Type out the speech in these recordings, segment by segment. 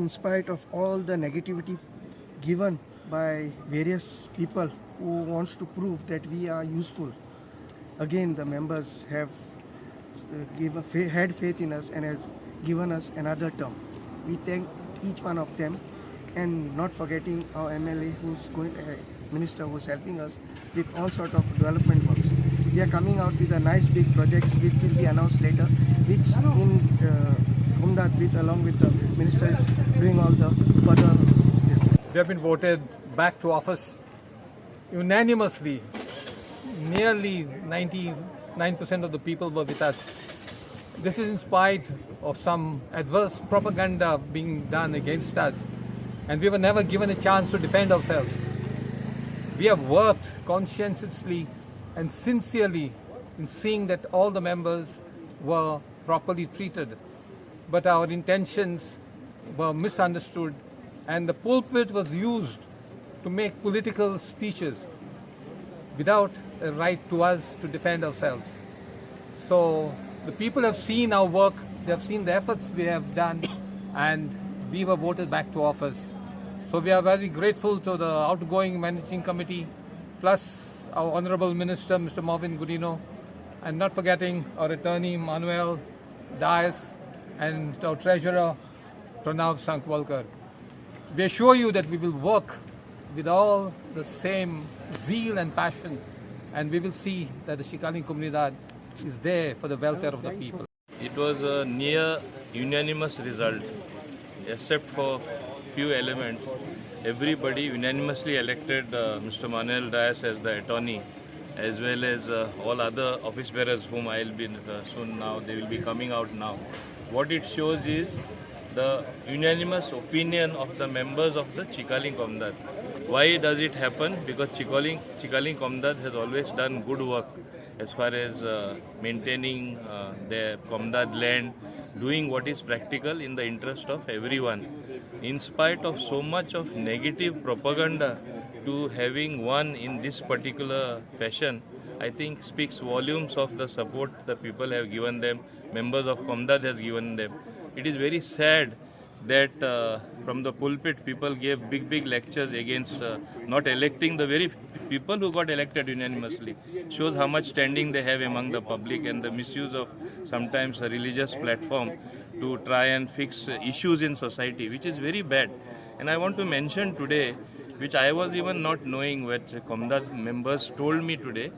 in spite of all the negativity given by various people who wants to prove that we are useful, again the members have had faith in us and has given us another term. We thank each one of them, and not forgetting our MLA who's going, minister who's helping us with all sort of development works. We are coming out with a nice big projects which will be announced later, which in Communidade with along with the minister is doing all the further. Yes. We have been voted back to office unanimously. Nearly 99% of the people were with us. This is in spite of some adverse propaganda being done against us, and we were never given a chance to defend ourselves. We have worked conscientiously and sincerely in seeing that all the members were properly treated, but our intentions were misunderstood, and the pulpit was used to make political speeches without a right to us to defend ourselves. So the people have seen our work, they have seen the efforts we have done, and we were voted back to office. So we are very grateful to the outgoing managing committee, plus our Honorable Minister, Mr. Marvin Gudino, and not forgetting our attorney, Manuel Dias, and our treasurer, Pranav Sankwalkar. We assure you that we will work with all the same zeal and passion, and we will see that the Chicalim Communidade is there for the welfare of the people. It was a near unanimous result, except for few elements. Everybody unanimously elected Mr. Manuel Dias as the attorney, as well as all other office bearers whom I will be soon now, they will be coming out now. What it shows is the unanimous opinion of the members of the Chicalim Communidade. Why does it happen? Because Chicalim Communidade has always done good work as far as maintaining their Communidade land, doing what is practical in the interest of everyone. In spite of so much of negative propaganda to having won in this particular fashion, I think speaks volumes of the support the people have given them, members of Communidade has given them. It is very sad that from the pulpit people gave big lectures against not electing the very people who got elected unanimously. Shows how much standing they have among the public, and the misuse of sometimes a religious platform to try and fix issues in society, which is very bad. And I want to mention today, which I was even not knowing, what Communidade members told me today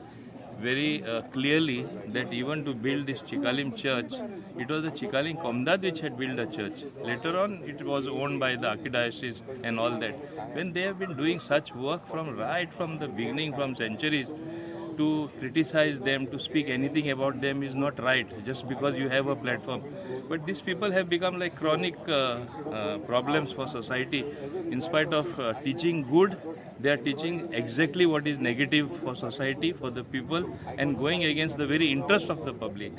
very clearly, that even to build this Chicalim church, it was the Chicalim Communidade which had built a church. Later on, it was owned by the Archdiocese and all that. When they have been doing such work right from the beginning, from centuries, to criticize them, to speak anything about them is not right, just because you have a platform. But these people have become like chronic problems for society. In spite of teaching good, they are teaching exactly what is negative for society, for the people, and going against the very interest of the public.